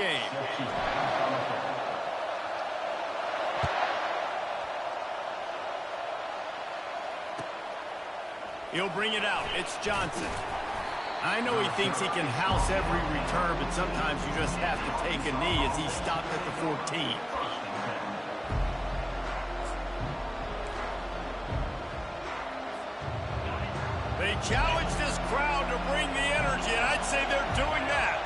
game. He'll bring it out. It's Johnson. I know he thinks he can house every return, but sometimes you just have to take a knee as he stopped at the 14. They challenge this crowd to bring the energy, and I'd say they're doing that.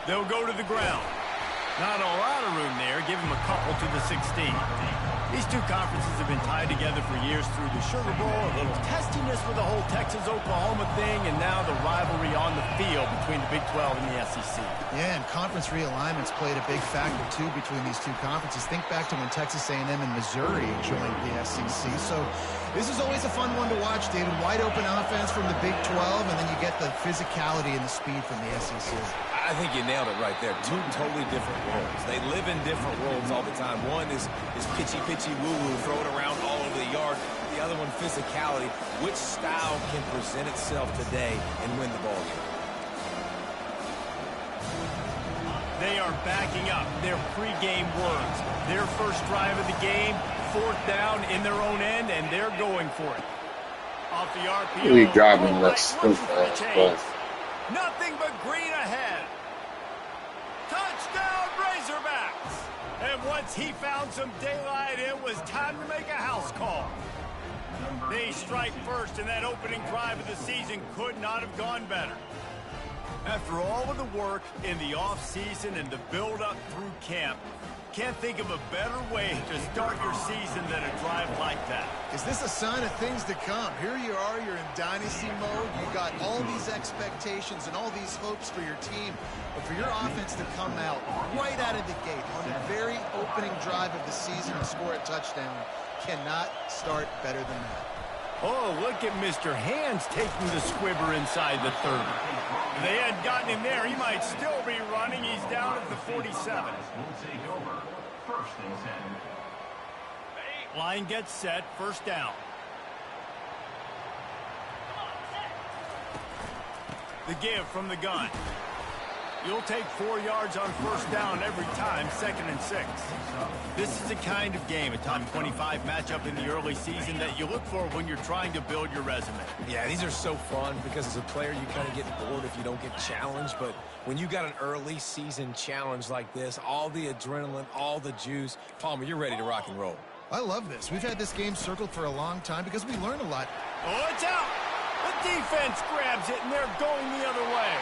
They'll go to the ground. Not a lot of room there. Give him a couple to the 16. These two conferences have been tied together for years through the Sugar Bowl, a little testiness with the whole Texas-Oklahoma thing, and now the rivalry on the field between the Big 12 and the SEC. Yeah, and conference realignments played a big factor, too, between these two conferences. Think back to when Texas A&M and Missouri joined the SEC. So this is always a fun one to watch, David. Wide-open offense from the Big 12, and then you get the physicality and the speed from the SEC. I think you nailed it right there. Two totally different worlds. They live in different worlds all the time. One is pitchy woo-woo, throw it around all over the yard. The other one, physicality. Which style can present itself today and win the ball game? They are backing up their pregame words. Their first drive of the game, 4th down in their own end, and they're going for it. Off the RPO. Really driving less. Nothing but green ahead. Touchdown, Razorbacks! And once he found some daylight, it was time to make a house call. They strike first, and that opening drive of the season could not have gone better. After all of the work in the offseason and the build-up through camp, can't think of a better way to start your season than a drive like that. Is this a sign of things to come? Here you are, you're in dynasty mode. You got all these expectations and all these hopes for your team. But for your offense to come out right out of the gate on the very opening drive of the season and score a touchdown cannot start better than that. Oh, look at Mr. Hands taking the squibber inside the 30. If they had gotten him there, he might still be running. He's down at the 47. Line gets set, first down. The give from the gun. You'll take 4 yards on first down every time, 2nd and 6. This is the kind of game, a top 25 matchup in the early season that you look for when you're trying to build your resume. Yeah, these are so fun because as a player, you kind of get bored if you don't get challenged. But when you got an early season challenge like this, all the adrenaline, all the juice, Palmer, you're ready to rock and roll. I love this. We've had this game circled for a long time because we learn a lot. Oh, it's out! The defense grabs it, and they're going the other way.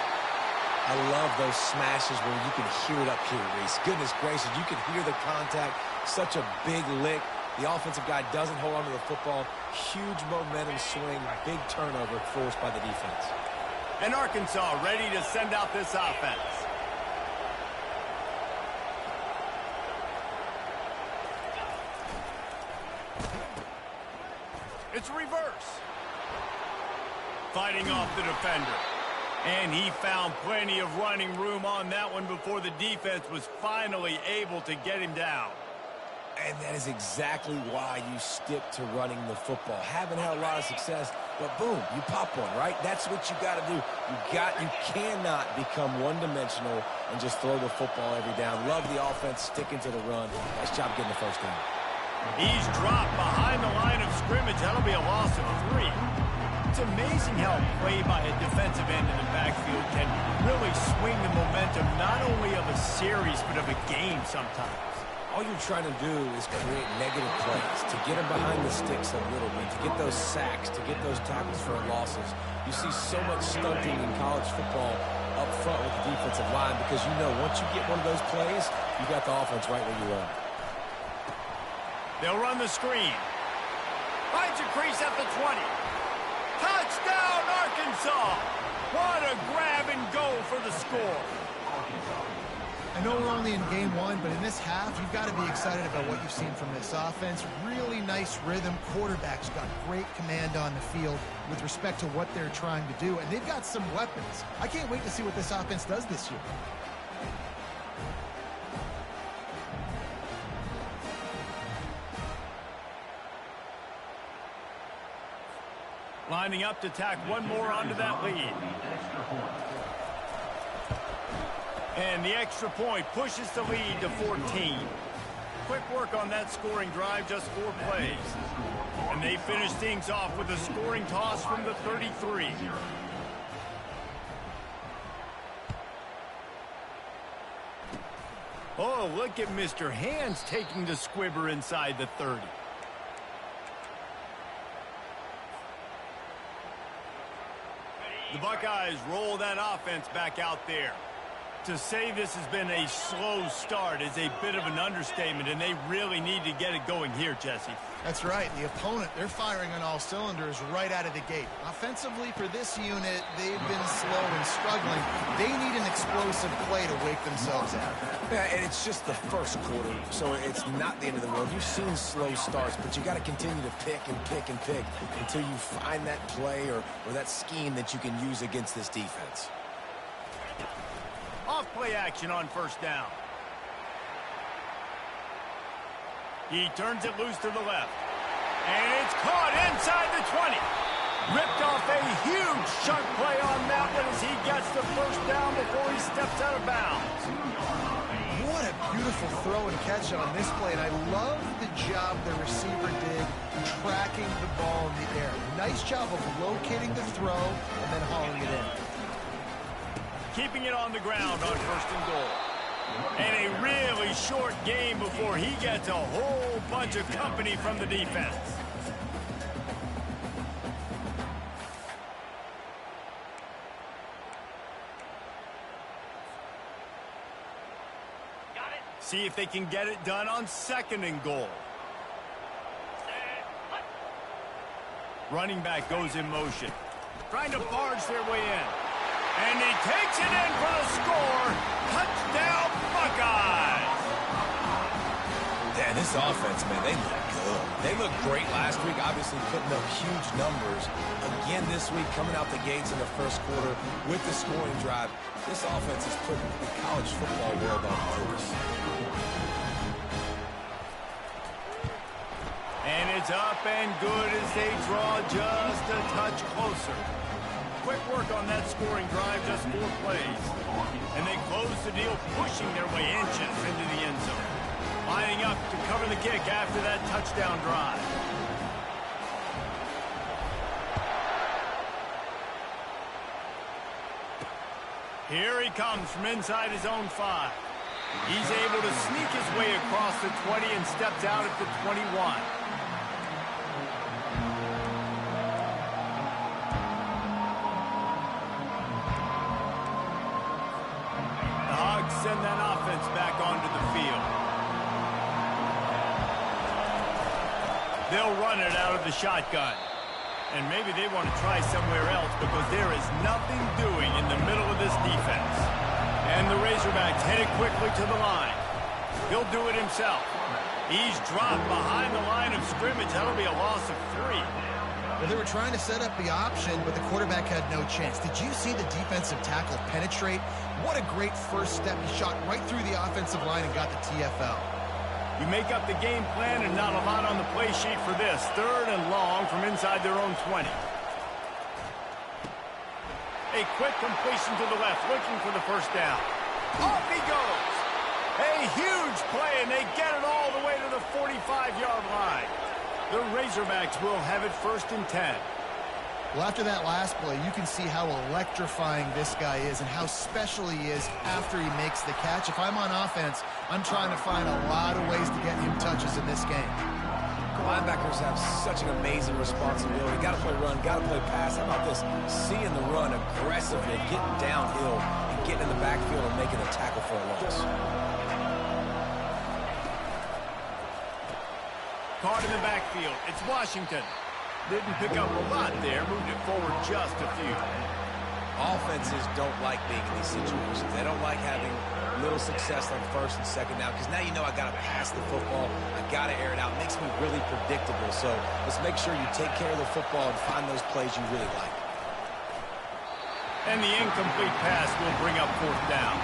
I love those smashes where you can hear it up here, Reese. Goodness gracious, you can hear the contact. Such a big lick. The offensive guy doesn't hold on to the football. Huge momentum swing, big turnover forced by the defense. And Arkansas ready to send out this offense. It's reverse. Fighting off the defender. And he found plenty of running room on that one before the defense was finally able to get him down. And that is exactly why you stick to running the football. Haven't had a lot of success, but boom, you pop one, right? That's what you got to do. You cannot become one-dimensional and just throw the football every down. Love the offense sticking to the run. Nice job getting the first down. He's dropped behind the line of scrimmage. That'll be a loss of 3. It's amazing how play by a defensive end in the backfield can really swing the momentum not only of a series but of a game sometimes. All you're trying to do is create negative plays, to get them behind the sticks a little bit, to get those sacks, to get those tackles for losses. You see so much stunting in college football up front with the defensive line because you know once you get one of those plays, you got the offense right where you are. They'll run the screen. Finds a crease at the 20. Touchdown, Arkansas! What a grab and go for the score. I know we're only in game 1, but in this half, you've got to be excited about what you've seen from this offense. Really nice rhythm. Quarterback's got great command on the field with respect to what they're trying to do, and they've got some weapons. I can't wait to see what this offense does this year. Lining up to tack one more onto that lead. And the extra point pushes the lead to 14. Quick work on that scoring drive, just 4 plays. And they finish things off with a scoring toss from the 33. Oh, look at Mr. Hands taking the squibber inside the 30. The Buckeyes roll that offense back out there. To say this has been a slow start is a bit of an understatement, and they really need to get it going here, Jesse. That's right. The opponent, they're firing on all cylinders right out of the gate. Offensively, for this unit, they've been slow and struggling. They need an explosive play to wake themselves up. Yeah, and it's just the first quarter, so it's not the end of the world. You've seen slow starts, but you got to continue to pick and pick and pick until you find that play or that scheme that you can use against this defense. Off play action on first down. He turns it loose to the left. And it's caught inside the 20. Ripped off a huge chunk play on that one as he gets the first down before he steps out of bounds. What a beautiful throw and catch on this play, and I love the job the receiver did tracking the ball in the air. Nice job of locating the throw and then hauling it in. Keeping it on the ground on first and goal. And a really short game before he gets a whole bunch of company from the defense. See if they can get it done on second and goal. Running back goes in motion. Trying to barge their way in. And he takes it in for the score. Touchdown, Buckeyes! Yeah, this offense, man, they look good. They looked great last week, obviously putting up huge numbers. Again this week, coming out the gates in the first quarter with the scoring drive. This offense is putting the college football world on notice. And it's up and good as they draw just a touch closer. Quick work on that scoring drive, just 4 plays. And they close the deal, pushing their way inches into the end zone. Lining up to cover the kick after that touchdown drive. Here he comes from inside his own 5. He's able to sneak his way across the 20 and steps out at the 21. Send that offense back onto the field. They'll run it out of the shotgun. And maybe they want to try somewhere else because there is nothing doing in the middle of this defense. And the Razorbacks headed quickly to the line. He'll do it himself. He's dropped behind the line of scrimmage. That'll be a loss of 3. Well, they were trying to set up the option, but the quarterback had no chance. Did you see the defensive tackle penetrate? What a great first step. He shot right through the offensive line and got the TFL. You make up the game plan and not a lot on the play sheet for this. 3rd and long from inside their own 20. A quick completion to the left, looking for the first down. Off he goes. A huge play, and they get it all the way to the 45-yard line. The Razorbacks will have it 1st and 10. Well, after that last play, you can see how electrifying this guy is and how special he is after he makes the catch. If I'm on offense, I'm trying to find a lot of ways to get him touches in this game. Linebackers have such an amazing responsibility. Got to play run, got to play pass. How about this? Seeing the run aggressively, getting downhill, and getting in the backfield and making a tackle for a loss. Caught in the backfield. It's Washington. Didn't pick up a lot there. Moved it forward just a few. Offenses don't like being in these situations. They don't like having little success on 1st and 2nd down because now you know I got to pass the football. I got to air it out. It makes me really predictable. So let's make sure you take care of the football and find those plays you really like. And the incomplete pass will bring up 4th down.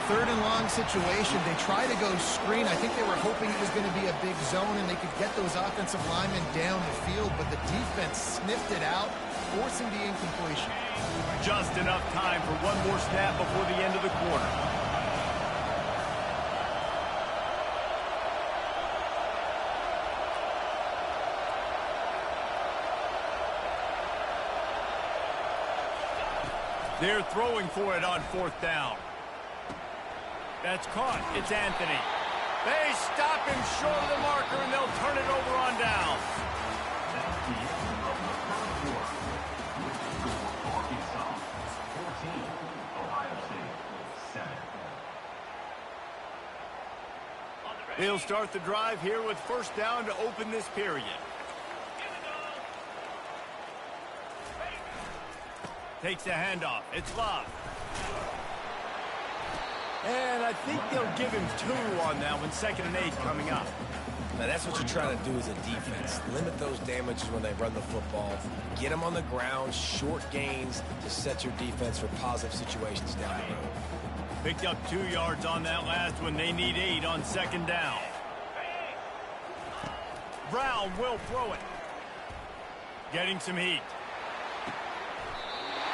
3rd and long situation. They try to go screen. I think they were hoping it was going to be a big zone and they could get those offensive linemen down the field, but the defense sniffed it out, forcing the incompletion. Just enough time for one more snap before the end of the quarter. They're throwing for it on 4th down. That's caught. It's Anthony. They stop him short of the marker, and they'll turn it over on down. They'll start the drive here with 1st down to open this period. Takes the handoff. It's Love. And I think they'll give him 2 on that one. 2nd and 8 coming up. Now, that's what you're trying to do as a defense. Limit those damages when they run the football. Get them on the ground, short gains to set your defense for positive situations down the road. Picked up 2 yards on that last one. They need 8 on 2nd down. Brown will throw it. Getting some heat.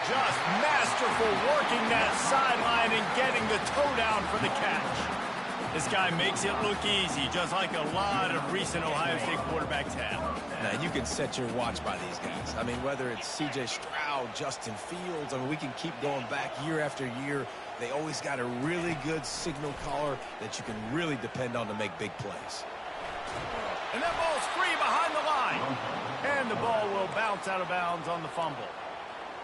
Just masterful working that sideline and getting the toe down for the catch. This guy makes it look easy, just like a lot of recent Ohio State quarterbacks have. Now, you can set your watch by these guys. I mean, whether it's C.J. Stroud, Justin Fields, I mean, we can keep going back year after year. They always got a really good signal caller that you can really depend on to make big plays. And that ball's free behind the line. And the ball will bounce out of bounds on the fumble.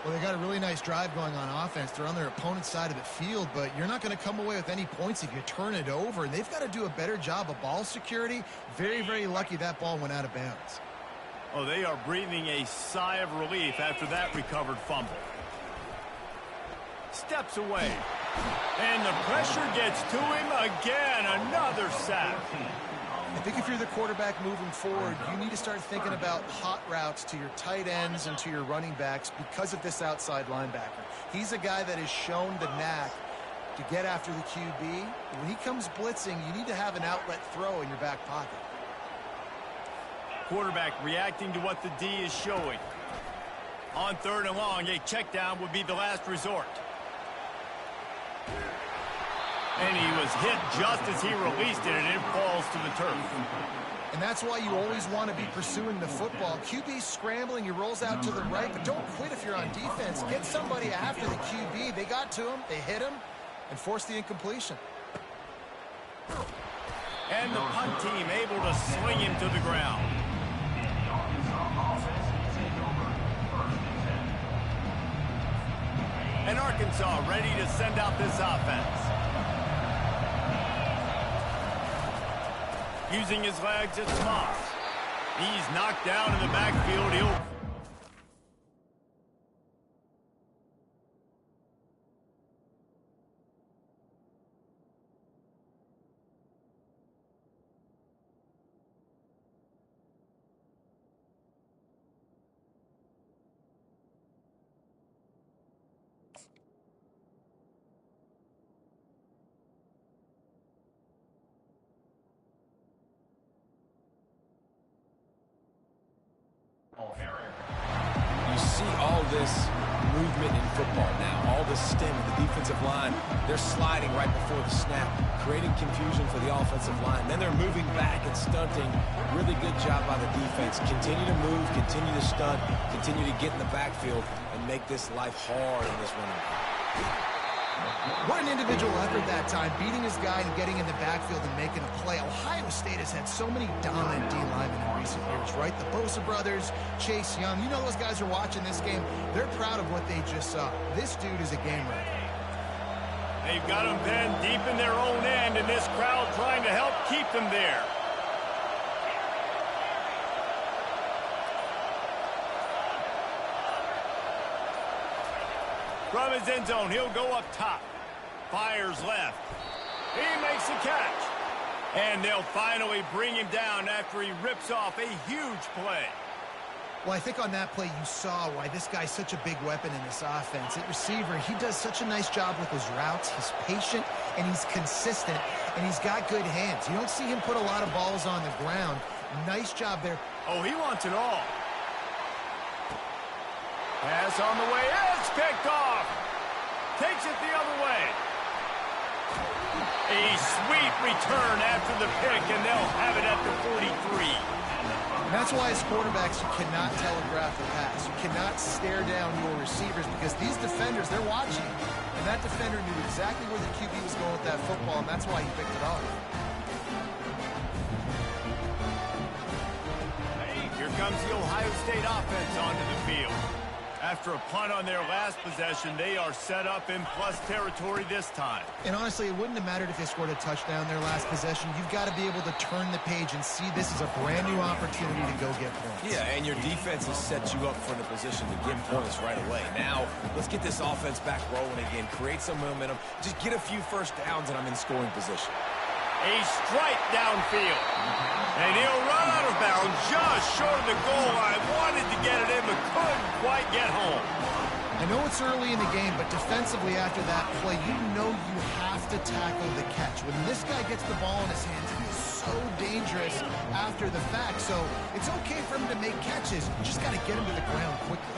Well, they got a really nice drive going on offense. They're on their opponent's side of the field, but you're not going to come away with any points if you turn it over. And they've got to do a better job of ball security. Very, very lucky that ball went out of bounds. Oh, they are breathing a sigh of relief after that recovered fumble. Steps away. And the pressure gets to him again. Another sack. I think if you're the quarterback moving forward, you need to start thinking about hot routes to your tight ends and to your running backs because of this outside linebacker. He's a guy that has shown the knack to get after the QB. When he comes blitzing, you need to have an outlet throw in your back pocket. Quarterback reacting to what the D is showing. On 3rd and long, a check down would be the last resort. And he was hit just as he released it, and it falls to the turf. And that's why you always want to be pursuing the football. QB's scrambling, he rolls out to the right, but don't quit if you're on defense. Get somebody after the QB. They got to him, they hit him, and forced the incompletion. And the punt team able to swing him to the ground. And Arkansas ready to send out this offense. Using his legs, it's Moss. He's knocked down in the backfield. He'll... You see all this movement in football now, all the stem, the defensive line. They're sliding right before the snap, creating confusion for the offensive line. Then they're moving back and stunting. Really good job by the defense. Continue to move, continue to stunt, continue to get in the backfield and make this life hard in this running game. What an individual effort that time, beating his guy and getting in the backfield and making a play. Ohio State has had so many dominant D linemen in recent years, right? The Bosa brothers, Chase Young, you know those guys are watching this game. They're proud of what they just saw. This dude is a game wrecker. They've got them pinned deep in their own end, and this crowd trying to help keep them there. From his end zone, he'll go up top. Fires left. He makes the catch. And they'll finally bring him down after he rips off a huge play. Well, I think on that play you saw why this guy's such a big weapon in this offense. At receiver, he does such a nice job with his routes. He's patient, and he's consistent, and he's got good hands. You don't see him put a lot of balls on the ground. Nice job there. Oh, he wants it all. Pass on the way. It's picked off. Takes it the other way. A sweet return after the pick, and they'll have it at the 43. And that's why as quarterbacks, you cannot telegraph the pass. You cannot stare down your receivers because these defenders, they're watching. And that defender knew exactly where the QB was going with that football, and that's why he picked it off. Here comes the Ohio State offense onto the field. After a punt on their last possession, they are set up in plus territory this time. And honestly, it wouldn't have mattered if they scored a touchdown their last possession. You've got to be able to turn the page and see this is a brand new opportunity to go get points. Yeah, and your defense has set you up for the position to get points right away. Now, let's get this offense back rolling again, create some momentum, just get a few first downs, and I'm in scoring position. A strike downfield. And he'll run out of bounds just short of the goal line. Wanted to get it in, but couldn't quite get home. I know it's early in the game, but defensively after that play, you know you have to tackle the catch. When this guy gets the ball in his hands, he is so dangerous after the fact. So it's okay for him to make catches. You just got to get him to the ground quickly.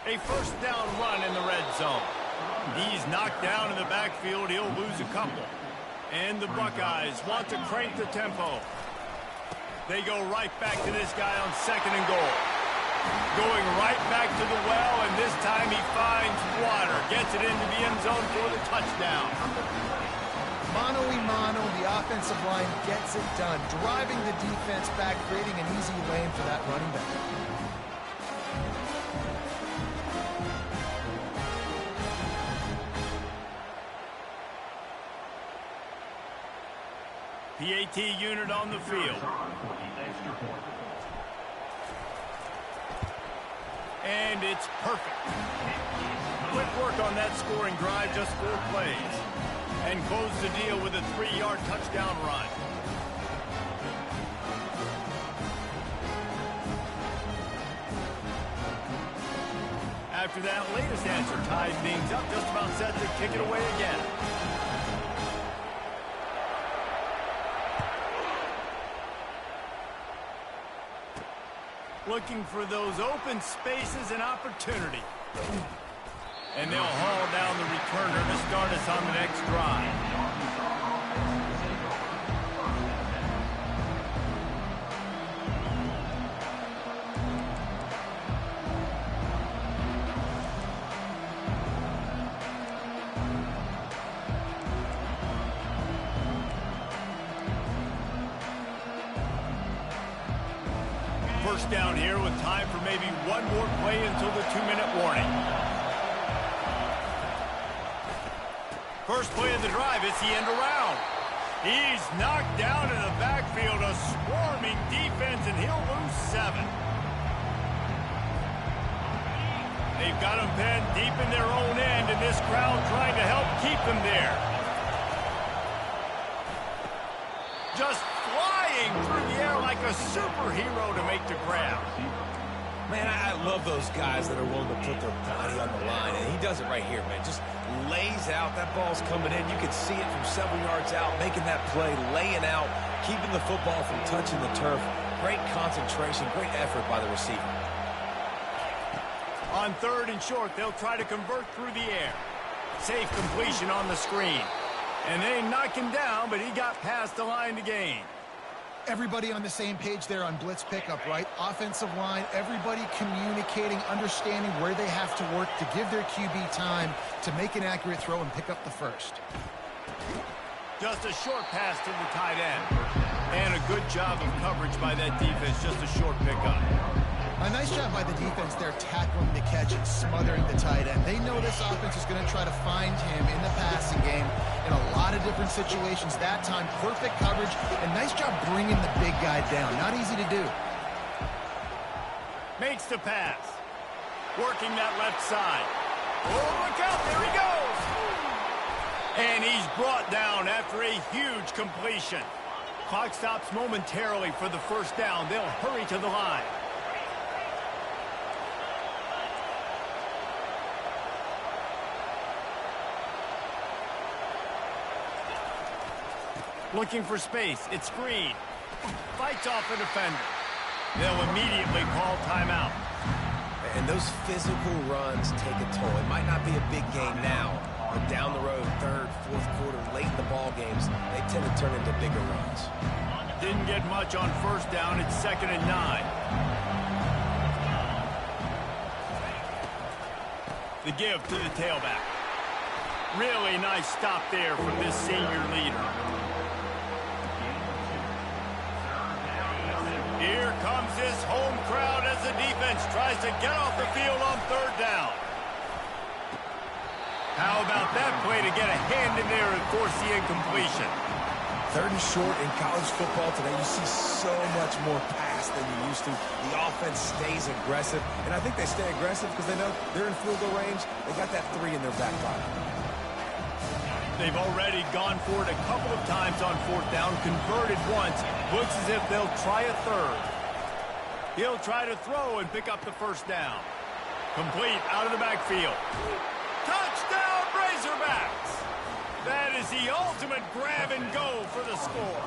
A first down run in the red zone. He's knocked down in the backfield. He'll lose a couple. And the Buckeyes want to crank the tempo. They go right back to this guy on second and goal. Going right back to the well, and this time he finds water. Gets it into the end zone for the touchdown. Mano-a-mano, the offensive line gets it done. Driving the defense back, creating an easy lane for that running back. PAT unit on the field. And it's perfect. Quick work on that scoring drive, just 4 plays. And close the deal with a 3-yard touchdown run. After that latest answer tied things up, just about set to kick it away again. Looking for those open spaces and opportunity. And they'll haul down the returner to start us on the next drive. First down here with time for maybe one more play until the 2-minute warning. First play of the drive, it's the end around. He's knocked down in the backfield, a swarming defense, and he'll lose 7. They've got him pinned deep in their own end, and this crowd trying to help keep them there. Just flying through the air like a superhero to make the grab. Man, I love those guys that are willing to put their body on the line, and he does it right here, man. Just lays out. That ball's coming in. You can see it from several yards out, making that play, laying out, keeping the football from touching the turf. Great concentration, great effort by the receiver. On 3rd and short, they'll try to convert through the air. Safe completion on the screen. And they knock him down, but he got past the line to gain. Everybody on the same page there on blitz pickup, right? Offensive line, everybody communicating, understanding where they have to work to give their QB time to make an accurate throw and pick up the first. Just a short pass to the tight end. And a good job of coverage by that defense, just a short pickup. A nice job by the defense there tackling the catch and smothering the tight end. They know this offense is going to try to find him in the passing game in a lot of different situations. That time, perfect coverage, and nice job bringing the big guy down. Not easy to do. Makes the pass. Working that left side. Oh, look out, there he goes. And he's brought down after a huge completion. Clock stops momentarily for the first down. They'll hurry to the line. Looking for space. It's Green. Fights off a defender. They'll immediately call timeout. And those physical runs take a toll. It might not be a big game now, but down the road, 3rd, 4th quarter, late in the ball games, they tend to turn into bigger runs. Didn't get much on first down. It's 2nd and 9. The give to the tailback. Really nice stop there from this senior leader. Here comes this home crowd as the defense tries to get off the field on 3rd down. How about that play to get a hand in there and force the incompletion? 3rd and short in college football today, you see so much more pass than you used to. The offense stays aggressive, and I think they stay aggressive because they know they're in field goal range. They got that 3 in their back pocket. They've already gone for it a couple of times on 4th down, converted once. Looks as if they'll try a 3rd. He'll try to throw and pick up the 1st down. Complete out of the backfield. Touchdown, Razorbacks! That is the ultimate grab and go for the score.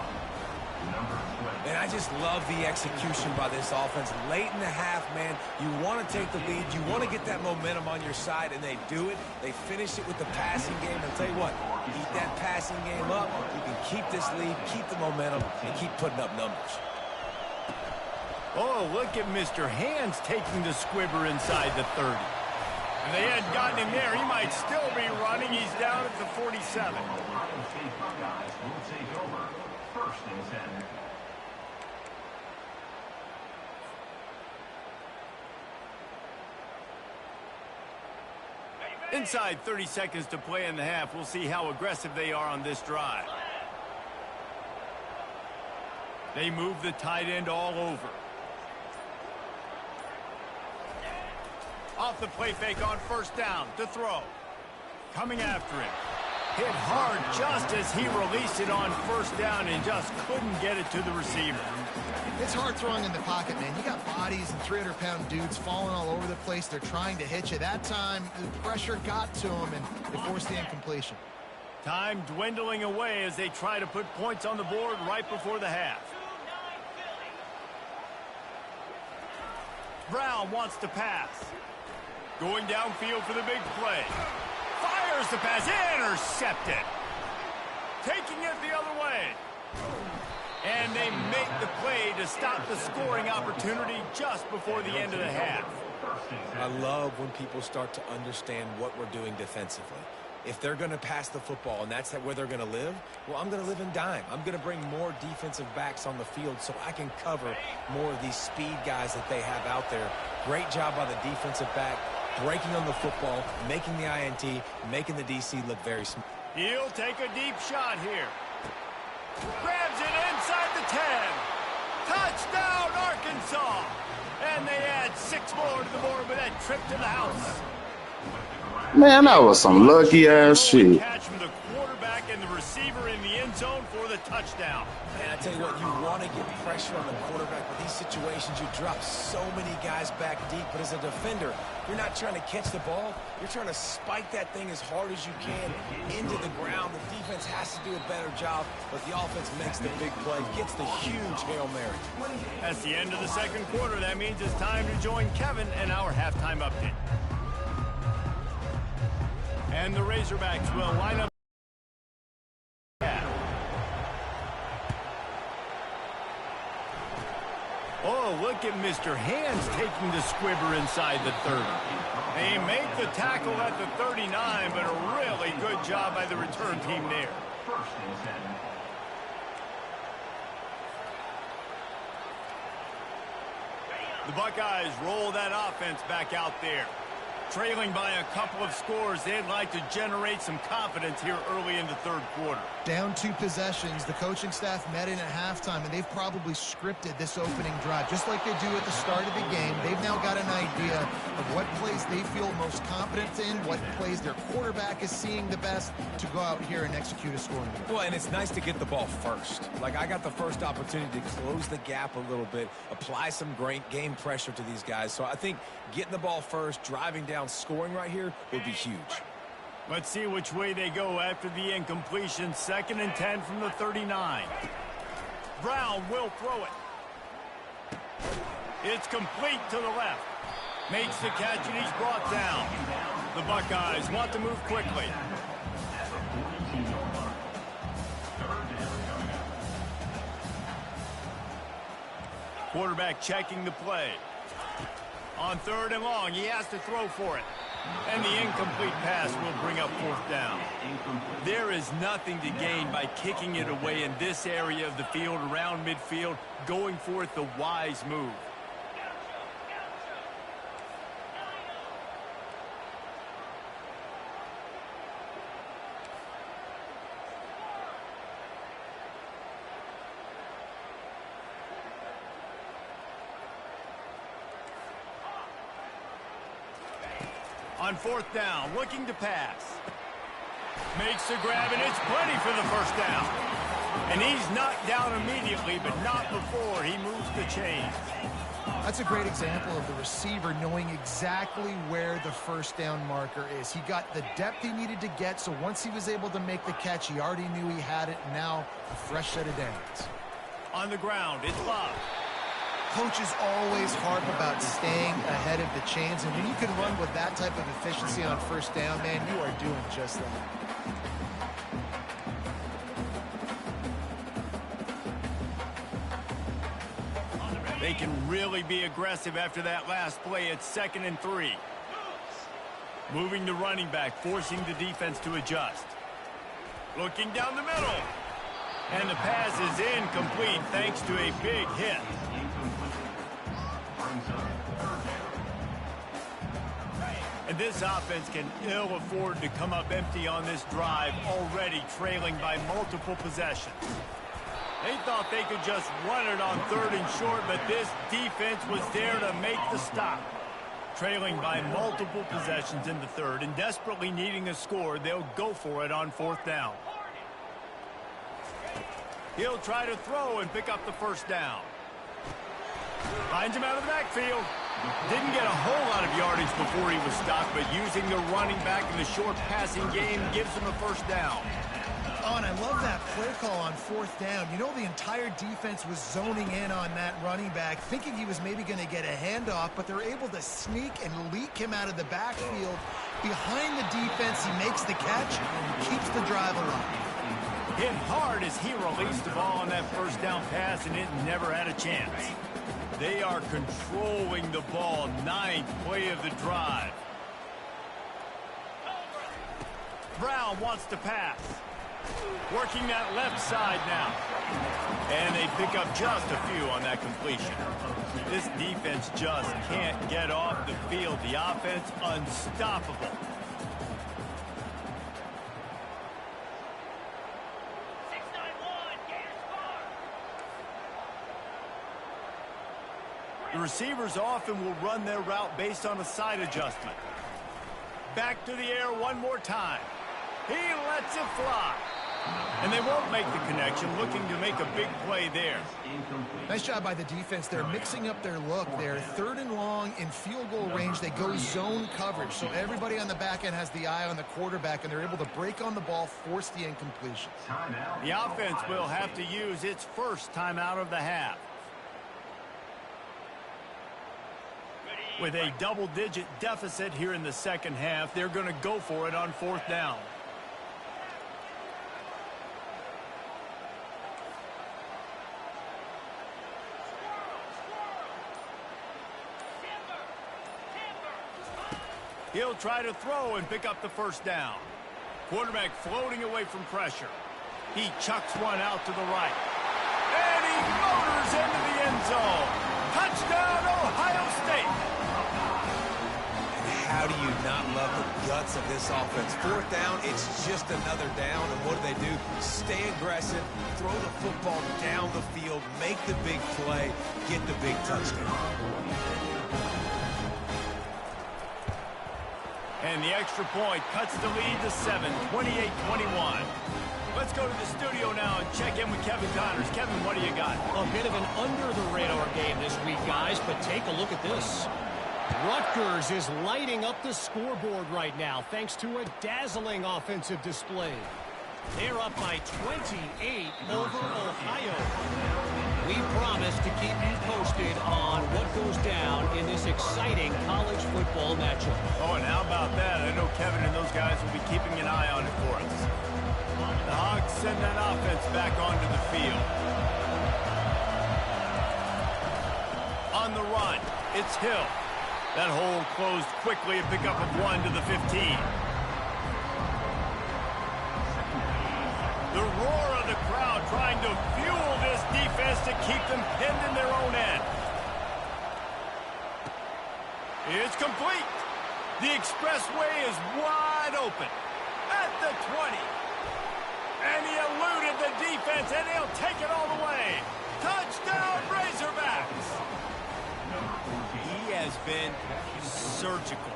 And I just love the execution by this offense. Late in the half, man, you want to take the lead. You want to get that momentum on your side, and they do it. They finish it with the passing game. I'll tell you what, keep that passing game up. You can keep this lead, keep the momentum, and keep putting up numbers. Oh, look at Mr. Hands taking the squibber inside the 30. If they hadn't gotten him there, he might still be running. He's down at the 47. Inside 30 seconds to play in the half. We'll see how aggressive they are on this drive. They move the tight end all over. Off the play fake on 1st down to throw. Coming after him. Hit hard just as he released it on 1st down and just couldn't get it to the receiver. It's hard throwing in the pocket, man. You got bodies and 300-pound dudes falling all over the place. They're trying to hit you. That time, the pressure got to them, and they forced the incompletion. Time dwindling away as they try to put points on the board right before the half. Brown wants to pass. Going downfield for the big play. Fires the pass. Intercepted. Taking it the other way. And they make the play to stop the scoring opportunity just before the end of the half. I love when people start to understand what we're doing defensively. If they're going to pass the football and that's where they're going to live, well, I'm going to live in dime. I'm going to bring more defensive backs on the field so I can cover more of these speed guys that they have out there. Great job by the defensive back, breaking on the football, making the INT, making the DC look very smart. He'll take a deep shot here. Grabs it inside the 10. Touchdown, Arkansas. And they add 6 more to the board with that trip to the house. Man, that was some lucky ass shit. Catch from the quarterback and the receiver in the end zone for the touchdown. Man, I tell you what, you want to get pressure on the quarterback. With these situations, you drop so many guys back deep. But as a defender, you're not trying to catch the ball. You're trying to spike that thing as hard as you can into the ground. The defense has to do a better job, but the offense makes the big play, gets the huge Hail Mary. That's the end of the second quarter. That means it's time to join Kevin and our halftime update. And the Razorbacks will line up. Oh, look at Mr. Hands taking the squibber inside the 30. They make the tackle at the 39, but a really good job by the return team there. The Buckeyes roll that offense back out there. Trailing by a couple of scores, they'd like to generate some confidence here early in the third quarter. Down 2 possessions, the coaching staff met in at halftime, and they've probably scripted this opening drive. Just like they do at the start of the game, they've now got an idea of what plays they feel most confident in, what plays their quarterback is seeing the best to go out here and execute a scoring drive. Well, and it's nice to get the ball first. Like, I got the first opportunity to close the gap a little bit, apply some great game pressure to these guys. So I think getting the ball first, driving down, scoring right here would be huge. Let's see which way they go after the incompletion. 2nd and 10 from the 39. Brown will throw it. It's complete to the left. Makes the catch and he's brought down. The Buckeyes want to move quickly. Quarterback checking the play. On 3rd and long, he has to throw for it. And the incomplete pass will bring up 4th down. There is nothing to gain by kicking it away in this area of the field around midfield, going for it the wise move. On 4th down, looking to pass. Makes the grab, and it's plenty for the 1st down. And he's knocked down immediately, but not before he moves the chains. That's a great example of the receiver knowing exactly where the 1st down marker is. He got the depth he needed to get, so once he was able to make the catch, he already knew he had it. Now, a fresh set of downs. On the ground, it's Bob. Coaches always harp about staying ahead of the chains, and when you can run with that type of efficiency on 1st down, man, you are doing just that. They can really be aggressive after that last play. It's 2nd and 3. Moving the running back, forcing the defense to adjust. Looking down the middle. And the pass is incomplete thanks to a big hit. And this offense can ill afford to come up empty on this drive, already trailing by multiple possessions. They thought they could just run it on 3rd and short, but this defense was there to make the stop. Trailing by multiple possessions in the 3rd and desperately needing a score, they'll go for it on 4th down. He'll try to throw and pick up the 1st down. Finds him out of the backfield. Didn't get a whole lot of yardage before he was stopped, but using the running back in the short passing game gives him a 1st down. Oh, and I love that play call on 4th down. You know, the entire defense was zoning in on that running back, thinking he was maybe going to get a handoff, but they're able to sneak and leak him out of the backfield. Behind the defense, he makes the catch and keeps the drive alive. Hit hard as he released the ball on that 1st down pass, and it never had a chance. They are controlling the ball. 9th play of the drive. Brown wants to pass. Working that left side now. And they pick up just a few on that completion. This defense just can't get off the field. The offense unstoppable. The receivers often will run their route based on a side adjustment. Back to the air one more time. He lets it fly. And they won't make the connection, looking to make a big play there. Nice job by the defense. They're mixing up their look. They're 3rd and long in field goal range. They go zone coverage, so everybody on the back end has the eye on the quarterback, and they're able to break on the ball, force the incompletion. The offense will have to use its 1st timeout of the half. With a double-digit deficit here in the 2nd half, they're going to go for it on 4th down. He'll try to throw and pick up the 1st down. Quarterback floating away from pressure. He chucks one out to the right. And he motors into the end zone. Touchdown, Ohio State. How do you not love the guts of this offense? 4th down, it's just another down, and what do? Stay aggressive, throw the football down the field, make the big play, get the big touchdown. And the extra point cuts the lead to 7, 28-21. Let's go to the studio now and check in with Kevin Connors. Kevin, what do you got? A bit of an under-the-radar game this week, guys, but take a look at this. Rutgers is lighting up the scoreboard right now thanks to a dazzling offensive display. They're up by 28 over Ohio. We promise to keep you posted on what goes down in this exciting college football matchup. Oh, and how about that? I know Kevin and those guys will be keeping an eye on it for us. The Hogs send that offense back onto the field. on the run. It's Hill. That hole closed quickly, a pickup of 1 to the 15. The roar of the crowd trying to fuel this defense to keep them pinned in their own end. It's complete. The expressway is wide open at the 20. And he eluded the defense, and he'll take it all the way. Touchdown, Razorbacks! He has been surgical.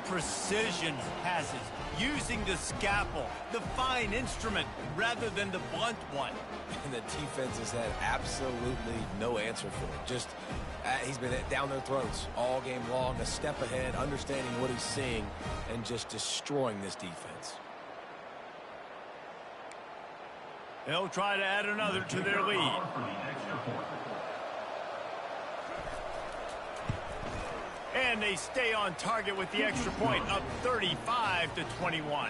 Precision passes, using the scalpel, the fine instrument, rather than the blunt one. And the defense has had absolutely no answer for it. Just, he's been down their throats all game long, a step ahead, understanding what he's seeing, and just destroying this defense. They'll try to add another to their lead. And they stay on target with the extra point, up 35-21.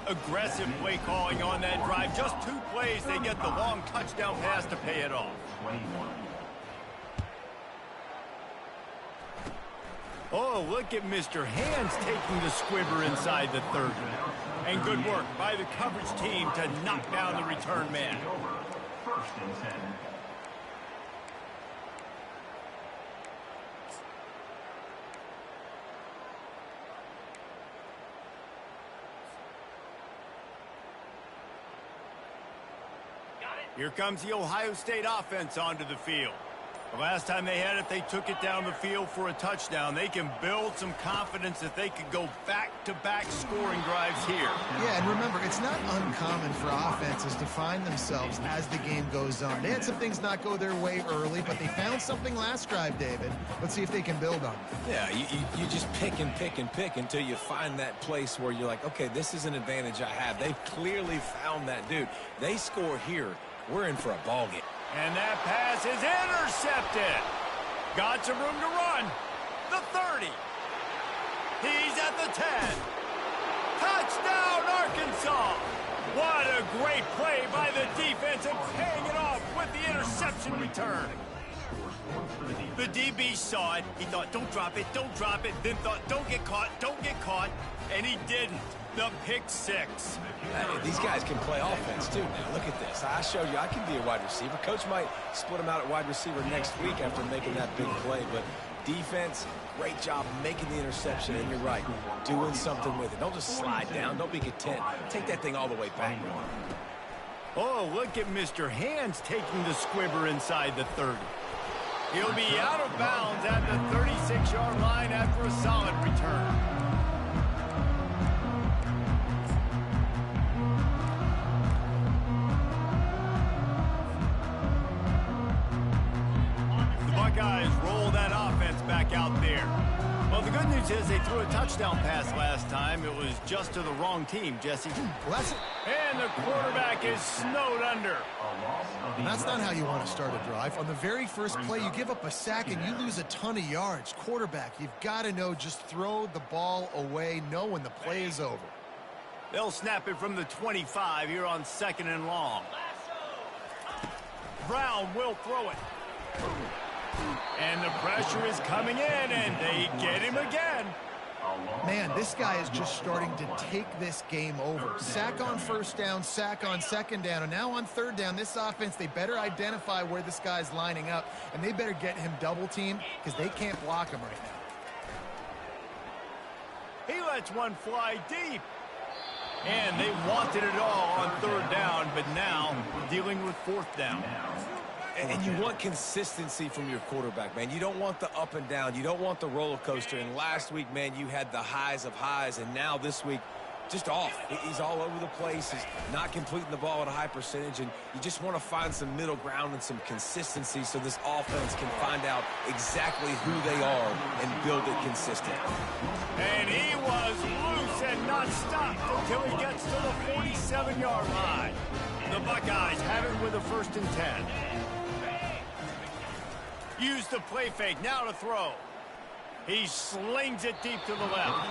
Aggressive play calling on that drive. Just 2 plays, they get the long touchdown pass to pay it off. Oh, look at Mr. Hands taking the squibber inside the 30. And good work by the coverage team to knock down the return man. First and 10. Here comes the Ohio State offense onto the field. The last time they had it, they took it down the field for a touchdown. They can build some confidence that they could go back-to-back scoring drives here. Yeah, and remember, it's not uncommon for offenses to find themselves as the game goes on. They had some things not go their way early, but they found something last drive, David. Let's see if they can build on it. Yeah, you just pick and pick and pick until you find that place where you're like, okay, this is an advantage I have. They've clearly found that, dude. They score here, we're in for a ball game. And that pass is intercepted. Got some room to run. The 30. He's at the 10. Touchdown, Arkansas. What a great play by the defense and paying it off with the interception return. The DB saw it. He thought, don't drop it, don't drop it. Then thought, don't get caught, don't get caught. And he didn't. The pick 6. These guys can play offense, too. Now, look at this. I showed you I can be a wide receiver. Coach might split them out at wide receiver next week after making that big play. But defense, great job making the interception. And you're right, doing something with it. Don't just slide down. Don't be content. Take that thing all the way back. Oh, look at Mr. Hands taking the squibber inside the 30. He'll be out of bounds at the 36-yard line after a solid return. Buckeyes roll that offense back out there. Well, the good news is they threw a touchdown pass last time. It was just to the wrong team, Jesse. And the quarterback is snowed under. And that's not how you want to start a drive. On the very first play, you give up a sack and you lose a ton of yards. Quarterback, you've got to know, just throw the ball away, know when the play is over. They'll snap it from the 25 here on 2nd and long. Brown will throw it. And the pressure is coming in, and they get him again. Man, this guy is just starting to take this game over. Sack on first down, sack on second down, and now on third down, this offense, they better identify where this guy's lining up, and they better get him double-teamed because they can't block him right now. He lets one fly deep. And they wanted it all on third down, but now dealing with fourth down. And you want consistency from your quarterback, man. You don't want the up and down. You don't want the roller coaster. And last week, man, you had the highs of highs. And now this week, just off. He's all over the place. He's not completing the ball at a high percentage. And you just want to find some middle ground and some consistency so this offense can find out exactly who they are and build it consistent. And he was loose and not stopped until he gets to the 47-yard line. The Buckeyes have it with a 1st and 10. Use the play fake, now to throw. He slings it deep to the left.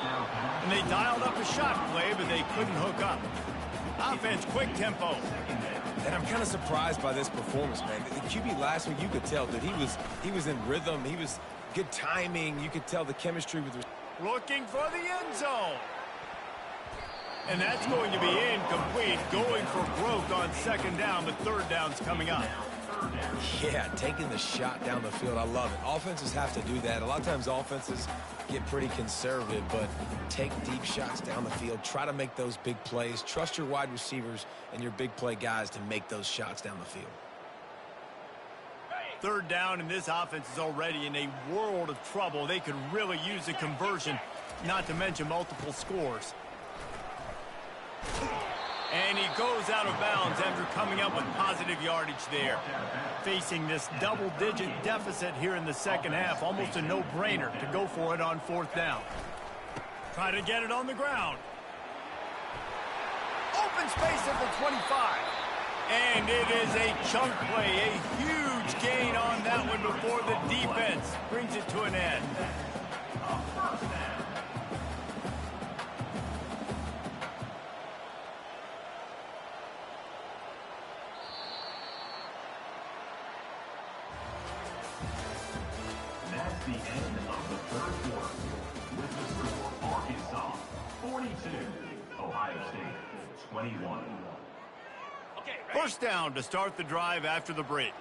And they dialed up a shot play, but they couldn't hook up. Offense, quick tempo. And I'm kind of surprised by this performance, man. The QB last week, you could tell, dude, he was in rhythm. He was good timing. You could tell the chemistry with. Looking for the end zone. And that's going to be incomplete. Going for broke on second down, but third down's coming up. Yeah, taking the shot down the field. I love it. Offenses have to do that. A lot of times offenses get pretty conservative, but take deep shots down the field. Try to make those big plays. Trust your wide receivers and your big play guys to make those shots down the field. Third down, and this offense is already in a world of trouble. They could really use a conversion, not to mention multiple scores. And he goes out of bounds after coming up with positive yardage there. Facing this double-digit deficit here in the second half, almost a no-brainer to go for it on fourth down. Try to get it on the ground. Open space at the 25. And it is a chunk play, a huge gain on that one before the defense brings it to an end. That's the end of the third quarter. With the score, Arkansas 42, Ohio State 21. First down to start the drive after the break.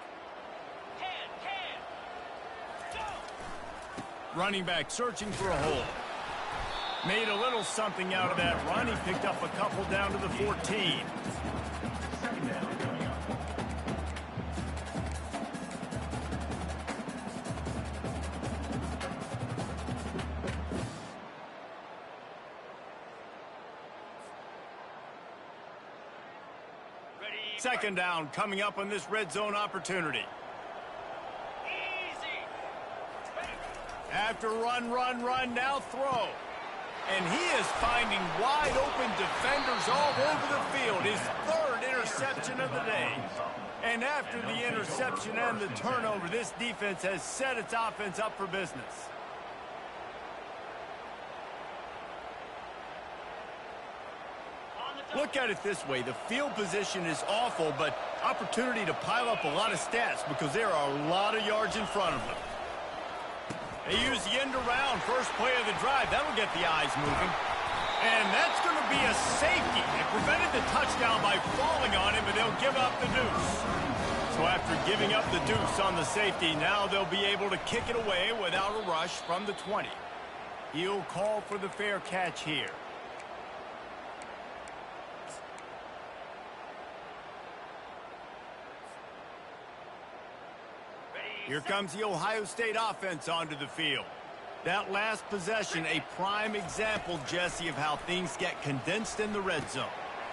Running back searching for a hole. Made a little something out of that run. He picked up a couple down to the 14. Second down coming up. Second down coming up on this red zone opportunity. After run, now throw. And he is finding wide open defenders all over the field. His third interception of the day. And after the interception and the turnover, this defense has set its offense up for business. Look at it this way. The field position is awful, but opportunity to pile up a lot of stats because there are a lot of yards in front of them. They use the end around, first play of the drive. That'll get the eyes moving. And that's going to be a safety. They prevented the touchdown by falling on him, but they'll give up the deuce. So after giving up the deuce on the safety, now they'll be able to kick it away without a rush from the 20. He'll call for the fair catch here. Here comes the Ohio State offense onto the field. That last possession, a prime example, Jesse, of how things get condensed in the red zone.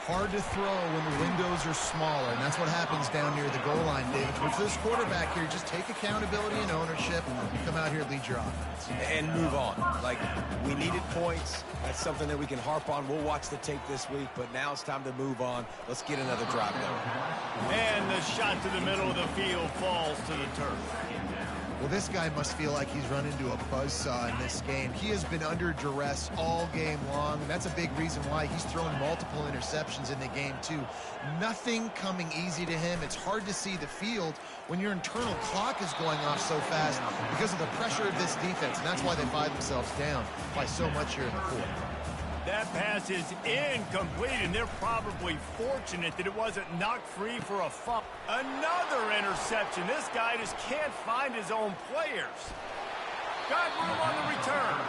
Hard to throw when the windows are smaller, and that's what happens down near the goal line, David. With this quarterback here, just take accountability and ownership and come out here and lead your offense. And move on. Like, we needed points. That's something that we can harp on. We'll watch the tape this week, but now it's time to move on. Let's get another drive going. And the shot to the middle of the field falls to the turf. Well, this guy must feel like he's run into a buzzsaw in this game. He has been under duress all game long, and that's a big reason why he's thrown multiple interceptions in the game, too. Nothing coming easy to him. It's hard to see the field when your internal clock is going off so fast because of the pressure of this defense, and that's why they find themselves down by so much here in the fourth. That pass is incomplete, and they're probably fortunate that it wasn't knocked free for a fumble. Another interception. This guy just can't find his own players. Got room on the return.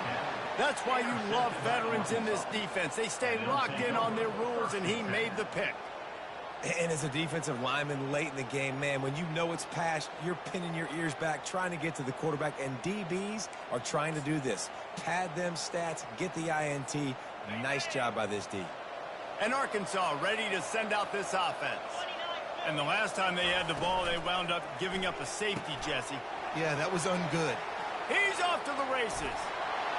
That's why you love veterans in this defense. They stay locked in on their rules, and he made the pick. And as a defensive lineman late in the game, man, when you know it's past, you're pinning your ears back, trying to get to the quarterback, and DBs are trying to do this. Pad them stats, get the INT. Nice job by this D. And Arkansas ready to send out this offense. And the last time they had the ball, they wound up giving up a safety, Jesse. Yeah, that was ungood. He's off to the races.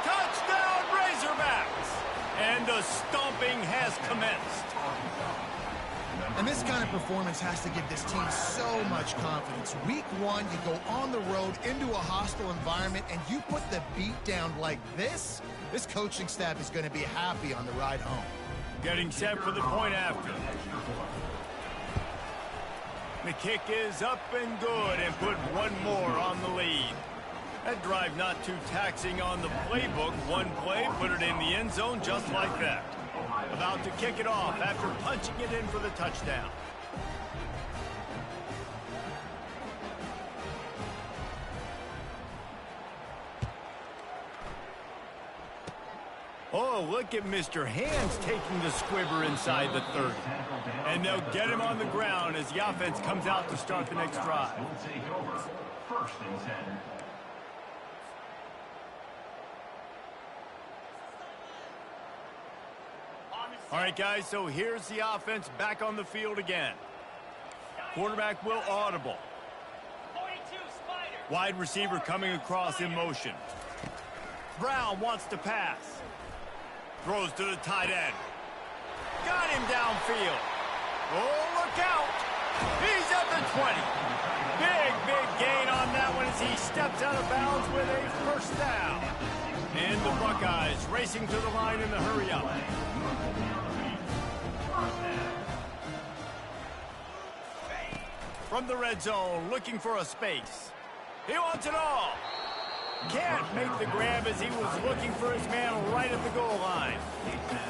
Touchdown, Razorbacks! And the stomping has commenced. And this kind of performance has to give this team so much confidence. Week one, you go on the road into a hostile environment, and you put the beat down like this, this coaching staff is going to be happy on the ride home. Getting set for the point after. The kick is up and good and put one more on the lead. That drive not too taxing on the playbook. One play, put it in the end zone just like that. About to kick it off after punching it in for the touchdown. Oh, look at Mr. Hands taking the squibber inside the 30. And they'll get him on the ground as the offense comes out to start the next drive. First and 10. All right, guys, so here's the offense back on the field again. Quarterback will audible. Wide receiver coming across in motion. Brown wants to pass. Throws to the tight end. Got him downfield. Oh, look out. He's at the 20. Big gain on that one as he steps out of bounds with a first down. And the Buckeyes racing to the line in the hurry up. From the red zone, looking for a space. He wants it all. Can't make the grab as he was looking for his man right at the goal line.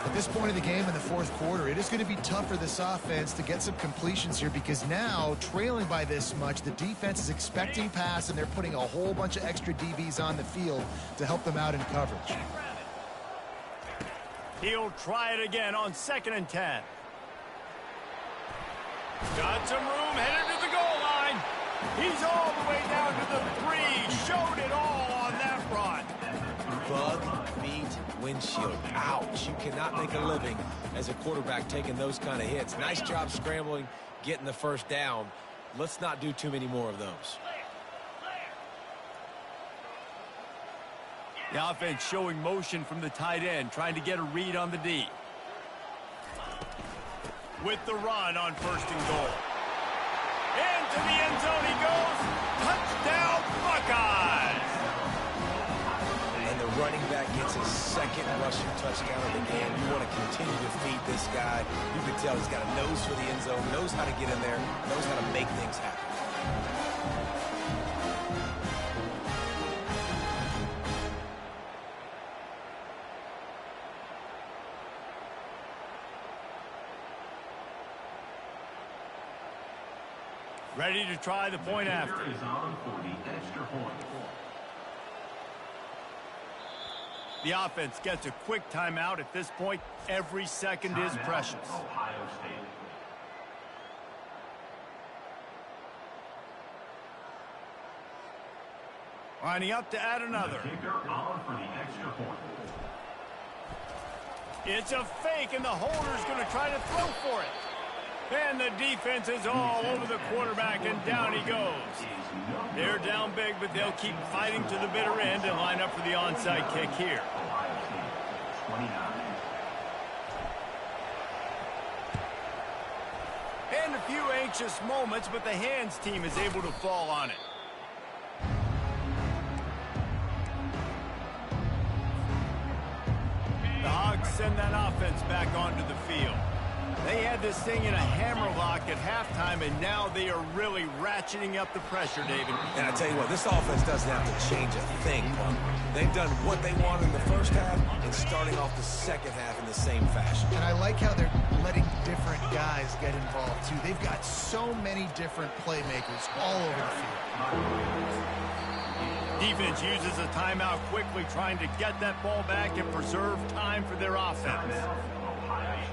At this point of the game in the fourth quarter, it is going to be tough for this offense to get some completions here because now, trailing by this much, the defense is expecting pass and they're putting a whole bunch of extra DBs on the field to help them out in coverage. He'll try it again on 2nd and 10. Got some room, headed to the goal line. He's all the way down to the 3. Showed it all on that run. Bug meet windshield. Ouch. You cannot make a living as a quarterback taking those kind of hits. Nice job scrambling, getting the first down. Let's not do too many more of those. The offense showing motion from the tight end, trying to get a read on the D. With the run on 1st and goal. Into the end zone he goes. Touchdown, Buckeyes! And the running back gets his 2nd rushing touchdown of the game. You want to continue to feed this guy. You can tell he's got a nose for the end zone, knows how to get in there, knows how to make things happen. Ready to try the point after. Is on for the extra point. The offense gets a quick timeout. At this point, every second is precious. Ohio State. Lining up to add another. Kicker on for the extra point. It's a fake, and the holder's going to try to throw for it. And the defense is all over the quarterback, and down he goes. They're down big, but they'll keep fighting to the bitter end and line up for the onside kick here. Ohio State, 29. And a few anxious moments, but the hands team is able to fall on it. The Hogs send that offense back onto the field. They had this thing in a hammerlock at halftime, and now they are really ratcheting up the pressure, David. And I tell you what, this offense doesn't have to change a thing. They've done what they wanted in the first half and starting off the second half in the same fashion. And I like how they're letting different guys get involved, too. They've got so many different playmakers all over the field. Defense uses a timeout quickly, trying to get that ball back and preserve time for their offense.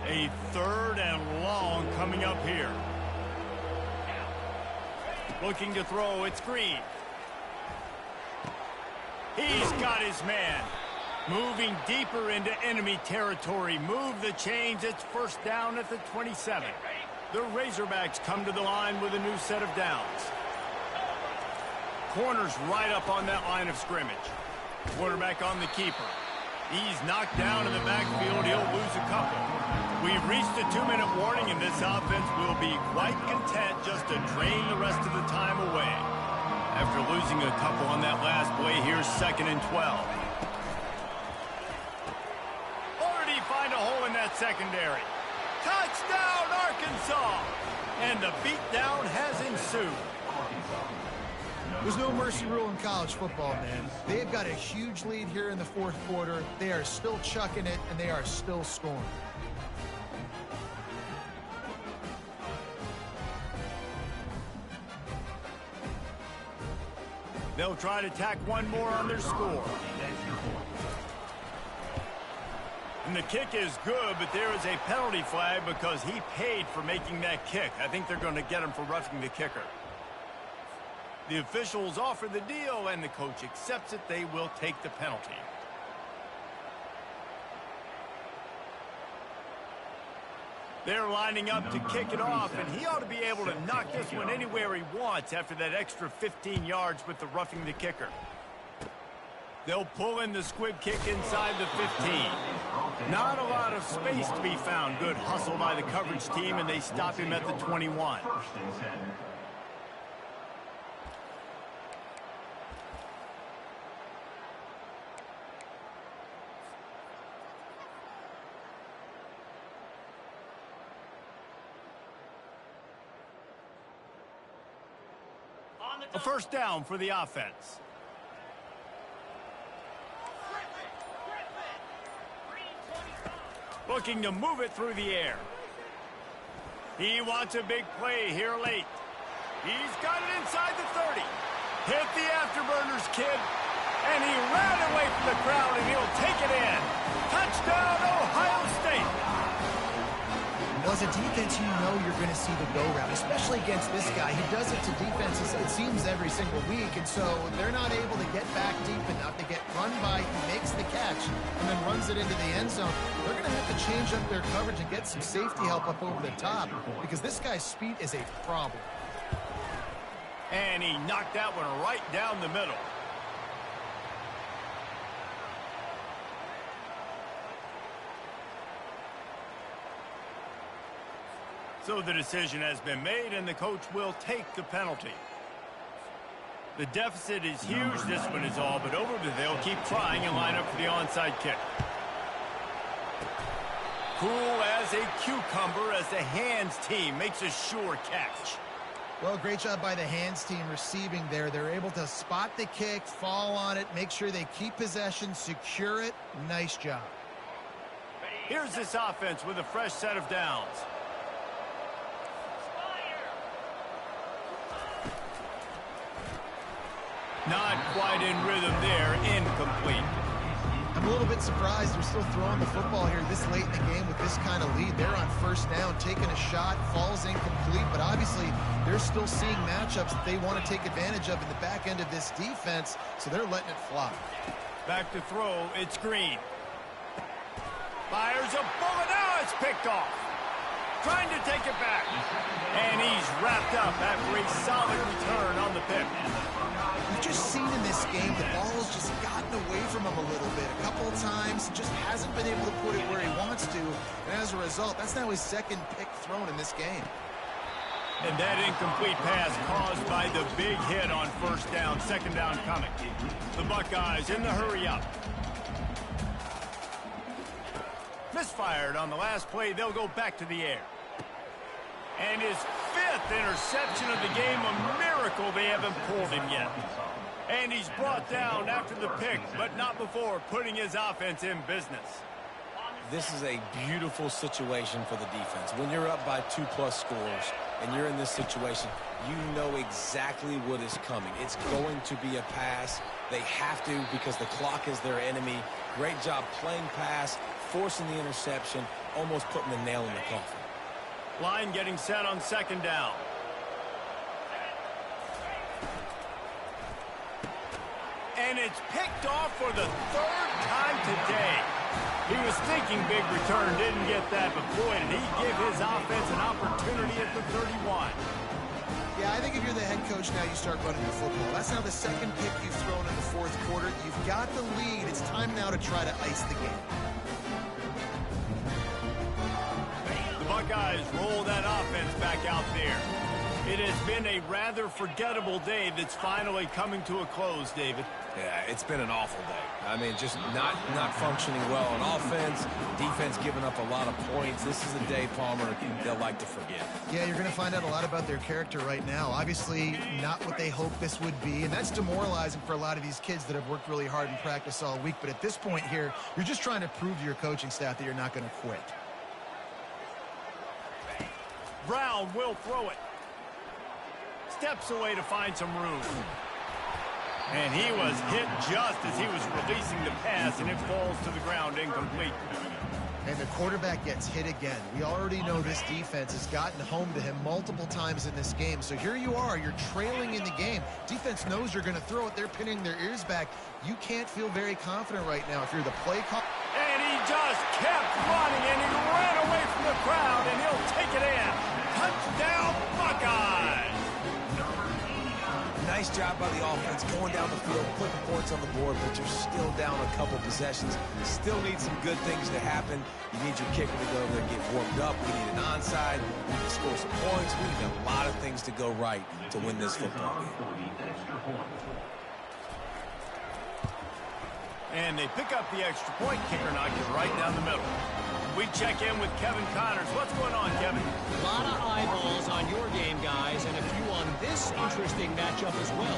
A 3rd and long coming up here. Looking to throw, it's Green. He's got his man. Moving deeper into enemy territory. Move the chains, it's 1st down at the 27. The Razorbacks come to the line with a new set of downs. Corners right up on that line of scrimmage. Quarterback on the keeper. He's knocked down in the backfield. He'll lose a couple. We've reached a 2-minute warning, and this offense will be quite content just to drain the rest of the time away. After losing a couple on that last play, here's 2nd and 12. Already find a hole in that secondary. Touchdown, Arkansas! And the beatdown has ensued. There's no mercy rule in college football, man. They have got a huge lead here in the fourth quarter. They are still chucking it, and they are still scoring. They'll try to tack one more on their score. And the kick is good, but there is a penalty flag because he paid for making that kick. I think they're going to get him for roughing the kicker. The officials offer the deal, and the coach accepts it. They will take the penalty. They're lining up to kick it off, and he ought to be able to knock this one anywhere he wants after that extra 15 yards with the roughing the kicker. They'll pull in the squib kick inside the 15. Not a lot of space to be found. Good hustle by the coverage team, and they stop him at the 21. A first down for the offense. Looking to move it through the air. He wants a big play here late. He's got it inside the 30. Hit the afterburners, kid. And he ran away from the crowd, and he'll take it in. Touchdown, Ohio State. Well, as a defense, you know you're going to see the go-route, especially against this guy. He does it to defenses, it seems, every single week, and so they're not able to get back deep enough to get run by. He makes the catch and then runs it into the end zone. They're going to have to change up their coverage and get some safety help up over the top because this guy's speed is a problem. And he knocked that one right down the middle. So the decision has been made, and the coach will take the penalty. The deficit is huge. This one is all but over, but they'll keep trying and line up for the onside kick. Cool as a cucumber as the hands team makes a sure catch. Well, great job by the hands team receiving there. They're able to spot the kick, fall on it, make sure they keep possession, secure it. Nice job. Here's this offense with a fresh set of downs. Not quite in rhythm there, incomplete. I'm a little bit surprised they're still throwing the football here this late in the game with this kind of lead. They're on first down, taking a shot, falls incomplete, but obviously they're still seeing matchups that they want to take advantage of in the back end of this defense, so they're letting it fly. Back to throw, it's Green. Fires a bullet, now it's picked off. Trying to take it back. And he's wrapped up after a solid return on the pick. We've just seen in this game the ball has just gotten away from him a little bit. A couple of times, just hasn't been able to put it where he wants to. And as a result, that's now his second pick thrown in this game. And that incomplete pass caused by the big hit on first down, second down coming. The Buckeyes in the hurry up. Misfired on the last play. They'll go back to the air. And his fifth interception of the game, a miracle they haven't pulled him yet. And he's brought down after the pick, but not before putting his offense in business. This is a beautiful situation for the defense. When you're up by 2+ scores and you're in this situation, you know exactly what is coming. It's going to be a pass. They have to because the clock is their enemy. Great job playing pass, forcing the interception, almost putting the nail in the coffin. Line getting set on second down. And it's picked off for the third time today. He was thinking big return, didn't get that, but boy, did he give his offense an opportunity at the 31. Yeah, I think if you're the head coach now, you start running the football. That's now the second pick you've thrown in the fourth quarter. You've got the lead. It's time now to try to ice the game. The Buckeyes roll that offense back out there. It has been a rather forgettable day that's finally coming to a close, David. Yeah, it's been an awful day. I mean, just not functioning well on offense, defense giving up a lot of points. This is a day, Palmer, they'll like to forget. Yeah, you're going to find out a lot about their character right now. Obviously, not what they hoped this would be, and that's demoralizing for a lot of these kids that have worked really hard in practice all week. But at this point here, you're just trying to prove to your coaching staff that you're not going to quit. Brown will throw it. Steps away to find some room. And he was hit just as he was releasing the pass, and it falls to the ground incomplete. And the quarterback gets hit again. We already know this defense has gotten home to him multiple times in this game. So here you are, you're trailing in the game. Defense knows you're going to throw it. They're pinning their ears back. You can't feel very confident right now if you're the play call. And he just kept running, and he ran away from the crowd, and he'll take it in. Touchdown, Buckeyes! Nice job by the offense going down the field, putting points on the board, but you're still down a couple possessions. Still need some good things to happen. You need your kicker to go over there and get warmed up. We need an onside. We need to score some points. We need a lot of things to go right to win this football game. And they pick up the extra point. Kicker knocked it right down the middle. We check in with Kevin Connors. What's going on, Kevin? A lot of eyeballs on your game, guys, and a few on this interesting matchup as well.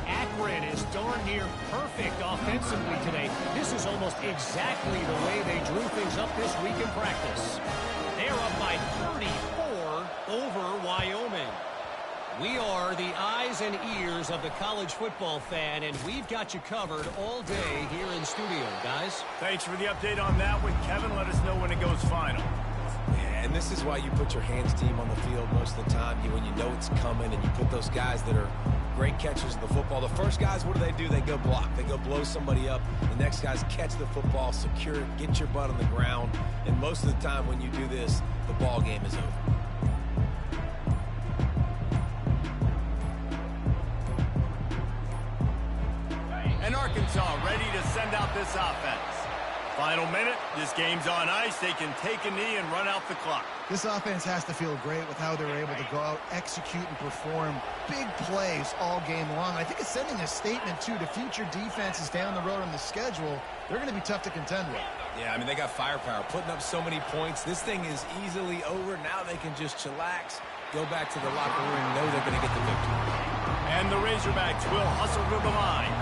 Akron is darn near perfect offensively today. This is almost exactly the way they drew things up this week in practice. They're up by 34 over Wyoming. We are the eyes and ears of the college football fan, and we've got you covered all day here in studio, guys. Thanks for the update on that one, Kevin. Let us know when it goes final. Yeah, and this is why you put your hands team on the field most of the time. When you know it's coming, and you put those guys that are great catchers of the football. The first guys, what do? They go block. They go blow somebody up. The next guys catch the football, secure it, get your butt on the ground. And most of the time when you do this, the ball game is over. And Arkansas ready to send out this offense. Final minute, this game's on ice. They can take a knee and run out the clock. This offense has to feel great with how they're able to go out, execute, and perform big plays all game long. I think it's sending a statement, too, to future defenses down the road on the schedule. They're going to be tough to contend with. Yeah, I mean, they got firepower, putting up so many points. This thing is easily over. Now they can just chillax, go back to the locker room, know they're going to get the victory. And the Razorbacks will hustle to the line.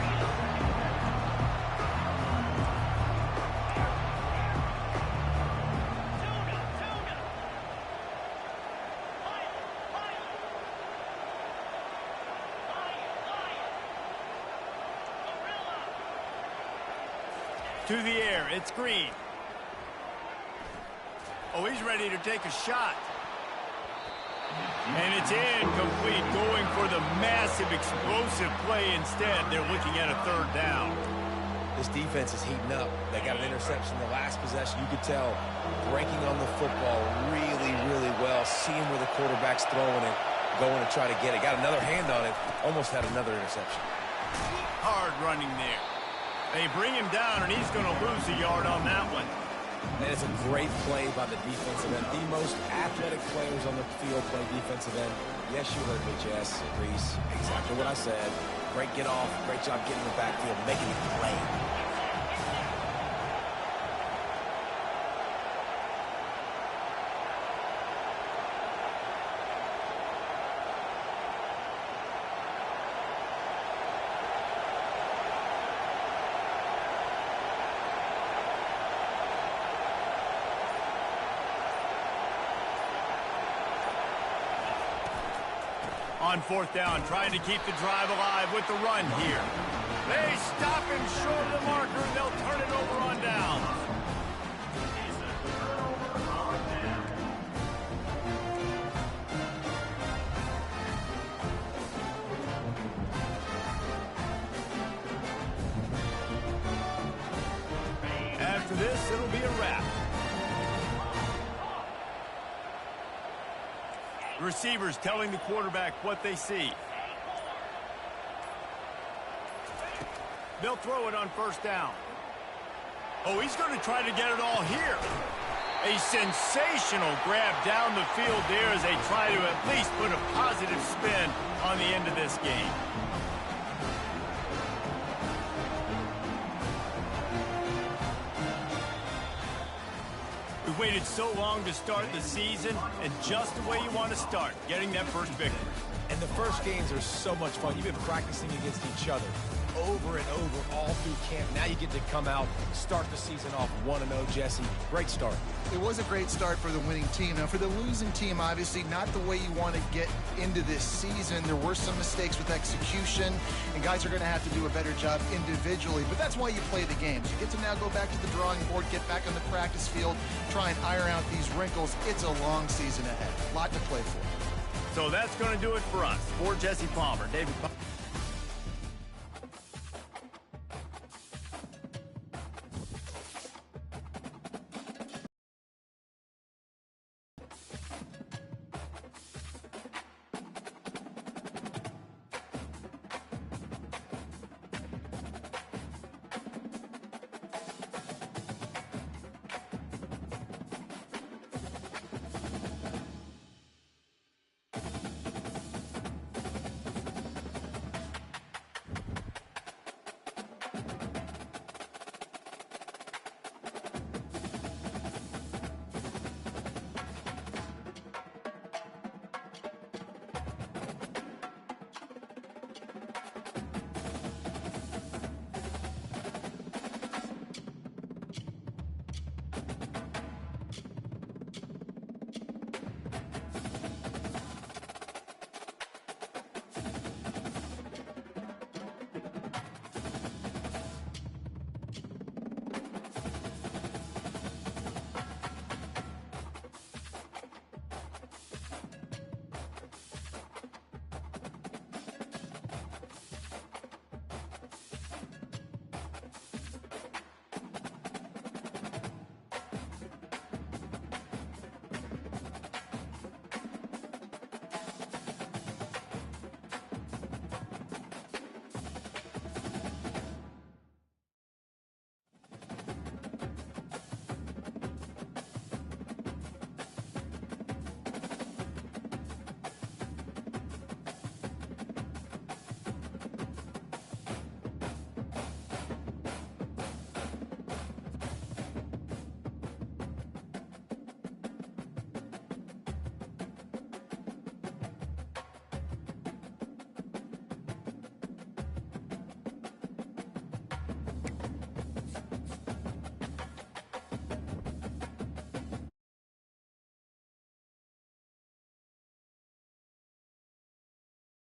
To the air, it's Green. Oh, he's ready to take a shot. And it's incomplete, going for the massive, explosive play instead. They're looking at a third down. This defense is heating up. They got an interception the last possession. You could tell breaking on the football really, really well, seeing where the quarterback's throwing it, going to try to get it. Got another hand on it, almost had another interception. Hard running there. They bring him down, and he's going to lose a yard on that one. And it's a great play by the defensive end. The most athletic players on the field play defensive end. Yes, you heard me, Jess, Reese. Exactly what I said. Great get off. Great job getting in the backfield, making it play. On fourth down, trying to keep the drive alive with the run here. They stop him short of the marker, and they'll turn it over on down. After this, it'll be a wrap. Receivers telling the quarterback what they see. They'll throw it on first down. Oh, he's going to try to get it all here. A sensational grab down the field there as they try to at least put a positive on the end of this game. We waited so long to start the season, and just the way you want to start, getting that first victory. And the first games are so much fun. You've been practicing against each other over and over all through camp. Now you get to come out, start the season off 1-0, Jesse. Great start. It was a great start for the winning team. Now, for the losing team, obviously not the way you want to get into this season. There were some mistakes with execution, and guys are going to have to do a better job individually. But that's why you play the games. You get to now go back to the drawing board, get back on the practice field, try and iron out these wrinkles. It's a long season ahead. A lot to play for. So that's going to do it for us. For Jesse Palmer, David